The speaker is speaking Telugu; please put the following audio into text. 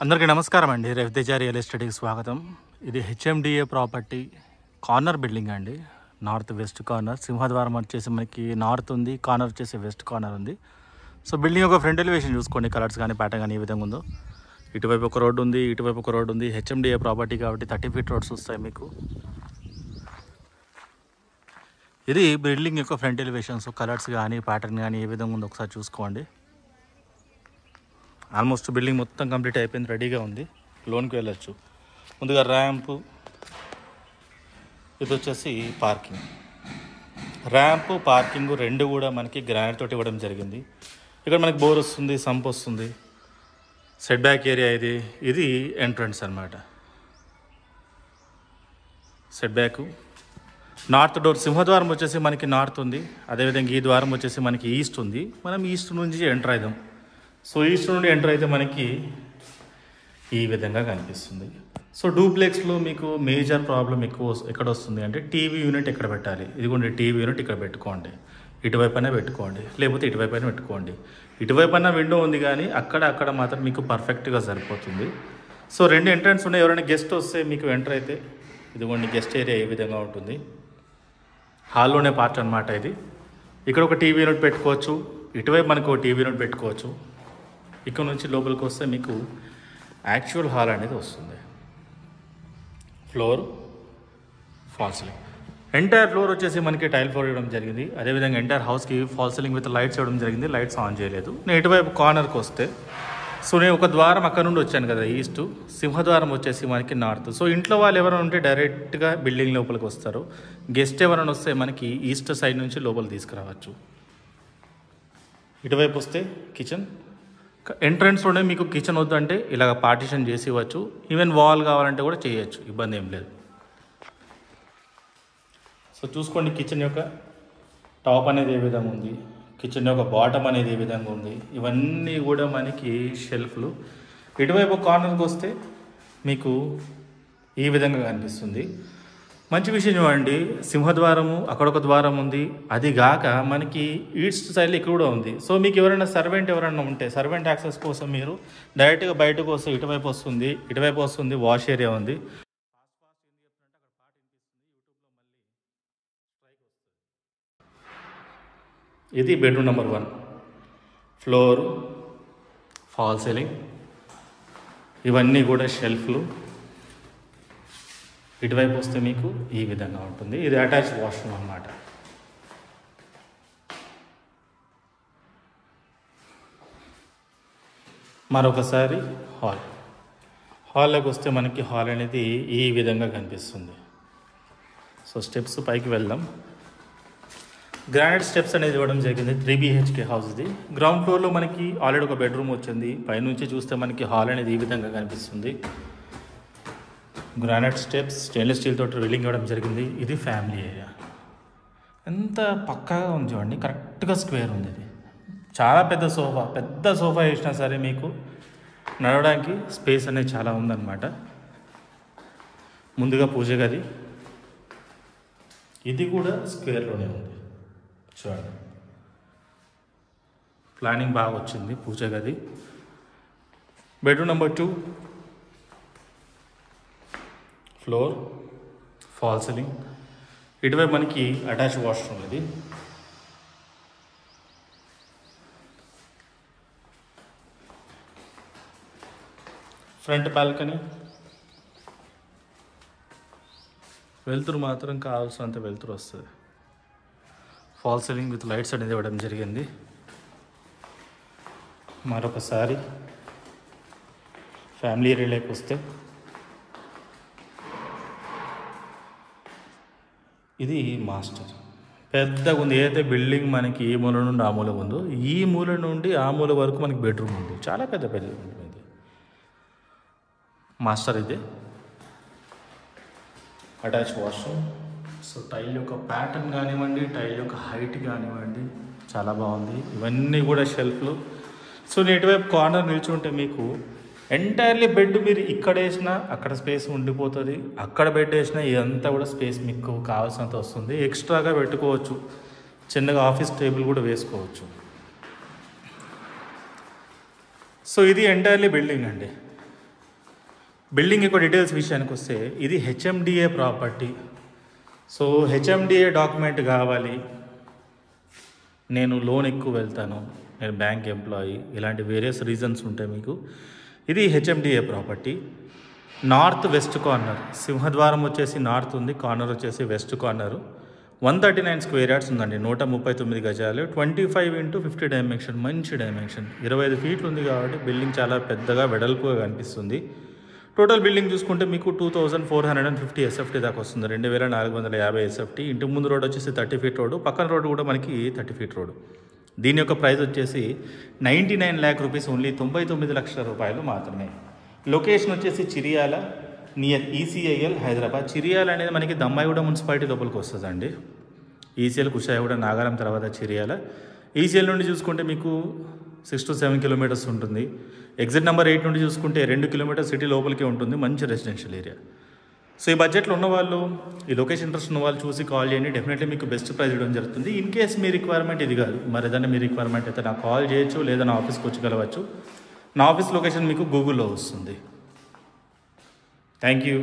అందరికీ నమస్కారం అండి. రవితేజ రియల్ ఎస్టేట్కి స్వాగతం. ఇది హెచ్ఎండిఏ ప్రాపర్టీ కార్నర్ బిల్డింగ్ అండి. North west corner. సింహద్వారం వచ్చేసి మనకి నార్త్ ఉంది, కార్నర్ వచ్చేసి వెస్ట్ కార్నర్ ఉంది. సో బిల్డింగ్ ఒక ఫ్రంట్ ఎలివేషన్ చూసుకోండి, కలర్స్ కానీ ప్యాటర్న్ కానీ ఏ విధంగా ఉందో. ఇటువైపు ఒక రోడ్డు ఉంది, ఇటువైపు ఒక రోడ్డు ఉంది. హెచ్ఎండిఏ ప్రాపర్టీ కాబట్టి 30 feet రోడ్స్ వస్తాయి మీకు. ఇది బిల్డింగ్ యొక్క ఫ్రంట్ ఎలివేషన్స్, కలర్స్ కానీ ప్యాటర్న్ కానీ ఏ విధంగా ఉందో ఒకసారి చూసుకోండి. ఆల్మోస్ట్ బిల్డింగ్ మొత్తం కంప్లీట్ అయిపోయింది, రెడీగా ఉంది. లోన్కి వెళ్ళొచ్చు. ముందుగా ర్యాంపు, ఇది వచ్చేసి పార్కింగ్. ర్యాంపు పార్కింగ్ రెండు కూడా మనకి గ్రానైట్ తోటి ఇవ్వడం జరిగింది. ఇక్కడ మనకి బోర్ వస్తుంది, సంప్ వస్తుంది. సెట్ బ్యాక్ ఏరియా ఇది ఎంట్రన్స్ అన్నమాట. Set back north door. సింహద్వారం వచ్చేసి మనకి నార్త్ ఉంది, అదేవిధంగా ఈ ద్వారం వచ్చేసి మనకి ఈస్ట్ ఉంది. మనం ఈస్ట్ నుంచి ఎంటర్ అవుదాం. సో ఈస్ట్ నుండి ఎంటర్ అయితే మనకి ఈ విధంగా కనిపిస్తుంది. సో డూప్లెక్స్లో మీకు మేజర్ ప్రాబ్లం ఎక్కడ వస్తుంది అంటే టీవీ యూనిట్ ఎక్కడ పెట్టాలి. ఇదిగోండి టీవీ యూనిట్ ఇక్కడ పెట్టుకోండి, ఇటువైపు అయినా పెట్టుకోండి, లేకపోతే ఇటువైపు అయినా పెట్టుకోండి. ఇటువైపు అయినా విండో ఉంది కానీ అక్కడ మాత్రం మీకు పర్ఫెక్ట్గా సరిపోతుంది. సో రెండు ఎంట్రన్స్ ఉన్నాయి. ఎవరైనా గెస్ట్ వస్తే మీకు ఎంటర్ అయితే ఇదిగోండి గెస్ట్ ఏరియా ఏ విధంగా ఉంటుంది. హాల్లోనే పార్ట్ అనమాట ఇది. ఇక్కడ ఒక టీవీ యూనిట్ పెట్టుకోవచ్చు, ఇటువైపు మనకు ఒక టీవీ యూనిట్ పెట్టుకోవచ్చు. ఇక్కడ నుంచి లోపలికి వస్తే మీకు యాక్చువల్ హాల్ అనేది వస్తుంది. Floor fall ceiling. Entire floor వచ్చేసి మనకి టైల్ ఫ్లోర్ ఇవ్వడం జరిగింది. అదేవిధంగా ఎంటైర్ హౌస్కి ఫాల్ సీలింగ్ విత్ లైట్స్ ఇవ్వడం జరిగింది. లైట్స్ ఆన్ చేయలేదు. నేను ఇటువైపు కార్నర్కి వస్తే, సో నేను ఒక ద్వారం అక్కడ నుండి వచ్చాను కదా ఈస్ట్, సింహద్వారం వచ్చేసి మనకి నార్త్. సో ఇంట్లో వాళ్ళు ఎవరైనా ఉంటే డైరెక్ట్గా బిల్డింగ్ లోపలికి వస్తారు. గెస్ట్ ఎవరైనా వస్తే మనకి ఈస్ట్ సైడ్ నుంచి లోపల తీసుకురావచ్చు. ఇటువైపు వస్తే కిచెన్. ఎంట్రన్స్లోనే మీకు కిచెన్ వద్దంటే ఇలాగ పార్టిషన్ చేసి ఇవ్వచ్చు. ఈవెన్ వాల్ కావాలంటే కూడా చేయొచ్చు, ఇబ్బంది ఏం లేదు. సో చూసుకోండి కిచెన్ యొక్క టాప్ అనేది ఏ విధంగా ఉంది, కిచెన్ యొక్క బాటమ్ అనేది ఏ విధంగా ఉంది. ఇవన్నీ కూడా మనకి షెల్ఫ్లు. ఇటువైపు కార్నర్కి వస్తే మీకు ఈ విధంగా కనిపిస్తుంది. మంచి విషయం చూడండి, సింహద్వారము అక్కడొక ద్వారం ఉంది, అది గాక మనకి ఈస్ట్ సైడ్లో ఇక్కడ కూడా ఉంది. సో మీకు ఎవరైనా సర్వెంట్ ఉంటే సర్వెంట్ యాక్సెస్ కోసం మీరు డైరెక్ట్గా బయటకు వస్తే ఇటువైపు వస్తుంది వాష్ ఏరియా ఉంది. ఇది bedroom number 1. Floor, fall ceiling, ఇవన్నీ కూడా షెల్ఫ్లు. ఇటువైపు వస్తే మీకు ఈ విధంగా ఉంటుంది. ఇది అటాచ్ వాష్రూమ్ అన్నమాట. మరొకసారి హాల్లోకి వస్తే మనకి హాల్ అనేది ఈ విధంగా కనిపిస్తుంది. సో స్టెప్స్ పైకి వెళ్దాం. గ్రానైట్ స్టెప్స్ అనేది ఇవ్వడం జరిగింది. 3 BHK హౌస్ ఇది. గ్రౌండ్ ఫ్లోర్లో మనకి ఆల్రెడీ ఒక బెడ్రూమ్ వచ్చింది. పైనుంచి చూస్తే మనకి హాల్ అనేది ఈ విధంగా కనిపిస్తుంది. గ్రానైట్ స్టెప్స్, స్టెయిన్లెస్ స్టీల్ తోటి రిల్లింగ్ ఇవ్వడం జరిగింది. ఇది ఫ్యామిలీ ఏరియా. ఎంత పక్కాగా ఉంది చూడండి, కరెక్ట్గా స్క్వేర్ ఉంది. ఇది చాలా పెద్ద సోఫా వేసినా సరే మీకు నడవడానికి స్పేస్ అనేది చాలా ఉందన్నమాట. ముందుగా పూజ గది, ఇది కూడా స్క్వేర్లోనే ఉంది చూడండి. ప్లానింగ్ బాగా వచ్చింది. పూజ గది, bedroom number 2, floor, fall ceiling. ఇటువైపు మనకి అటాచ్ వాష్రూమ్. ఇది ఫ్రంట్ బాల్కనీ. వెలుతురు మాత్రం కావాల్సినంత వెలుతురు వస్తుంది. ఫాల్ సీలింగ్ విత్ లైట్స్ అనేది ఇవ్వడం జరిగింది. మరొకసారి ఫ్యామిలీ ఏరియాలోకి వస్తే ఇది మాస్టర్. పెద్దగా ఉంది. ఏదైతే బిల్డింగ్ మనకి ఈ మూల నుండి ఆ మూల ఉందో, ఈ మూల నుండి ఆ మూల వరకు మనకి బెడ్రూమ్ ఉంది. చాలా పెద్ద బెడ్రూమ్ ఇది. మాస్టర్ ఇది అటాచ్ వాష్రూమ్. సో టైల్ యొక్క ప్యాటర్న్ కానివ్వండి, టైల్ యొక్క హైట్ కానివ్వండి చాలా బాగుంది. ఇవన్నీ కూడా షెల్ఫ్లు. సో నేను ఇటువైపు కార్నర్ నిల్చుంటే మీకు ఎంటైర్లీ బెడ్ మీరు ఇక్కడ వేసినా అక్కడ స్పేస్ ఉండిపోతుంది, అక్కడ బెడ్ వేసినా ఇదంతా కూడా స్పేస్ మీకు కావాల్సినంత వస్తుంది. ఎక్స్ట్రాగా పెట్టుకోవచ్చు, చిన్నగా ఆఫీస్ టేబుల్ కూడా వేసుకోవచ్చు. సో ఇది ఎంటైర్లీ బిల్డింగ్ అండి. బిల్డింగ్ యొక్క డీటెయిల్స్ విషయానికి వస్తే ఇది HMDA property. So HMDA document కావాలి, నేను లోన్ ఎక్కువ వెళ్తాను, నేను బ్యాంక్ ఎంప్లాయీ, ఇలాంటి వేరియస్ రీజన్స్ ఉంటాయి మీకు. ఇది HMDA property. North west corner, సింహద్వారం వచ్చేసి నార్త్ ఉంది, కార్నర్ వచ్చేసి వెస్ట్ కార్నరు. 139 స్క్వేర్ యార్డ్స్ ఉందండి, 139 గజాలు, 25x50 డైమెన్షన్, మంచి డైమెన్షన్, 25 ఫీట్లు ఉంది కాబట్టి బిల్డింగ్ చాలా పెద్దగా వెడల్పుగా కనిపిస్తుంది. టోటల్ బిల్డింగ్ చూసుకుంటే మీకు 2450 ఎస్ఎఫ్టీ దాకా వస్తుంది, 2450 ఎస్ఎఫ్టీ. ఇంటి ముందు రోడ్ వచ్చేసి 30 ఫీట్ రోడ్డు, పక్కన రోడ్డు కూడా మనకి 30 ఫీట్ రోడ్డు. దీని యొక్క ప్రైస్ వచ్చేసి 99 lakh రూపీస్, ఓన్లీ 99 లక్షల రూపాయలు మాత్రమే. లొకేషన్ వచ్చేసి చిరియాల, నియర్ ఈసీఐఎల్, హైదరాబాద్. చిరియాల అనేది మనకి దమ్మాయిగూడ మున్సిపాలిటీ లోపలికి వస్తుందండి. ఈసీఎల్ కుషాయిగూడ నాగారం తర్వాత చిరియాల. ఈసీఎల్ నుండి చూసుకుంటే మీకు 6 to 7 కిలోమీటర్స్ ఉంటుంది. ఎగ్జిట్ నెంబర్ 8 నుండి చూసుకుంటే 2 కిలోమీటర్స్ సిటీ లోపలికి ఉంటుంది, మంచి రెసిడెన్షియల్ ఏరియా. సో ఈ బడ్జెట్లో ఉన్నవాళ్ళు, ఈ లొకేషన్ ఇంట్రెస్ట్ ఉన్న వాళ్ళు చూసి కాల్ చేయండి, డెఫినెట్లీ మీకు బెస్ట్ ప్రైస్ ఇవ్వడం జరుగుతుంది. ఇన్ కేస్ మీ రిక్వైర్మెంట్ ఇది కాదు, మరి ఏదైనా మీ రిక్వైర్మెంట్ అయితే నాకు కాల్ చేయొచ్చు, లేదా నా ఆఫీస్కి వచ్చి కలవచ్చు. నా ఆఫీస్ లొకేషన్ మీకు గూగుల్లో వస్తుంది. Thank you.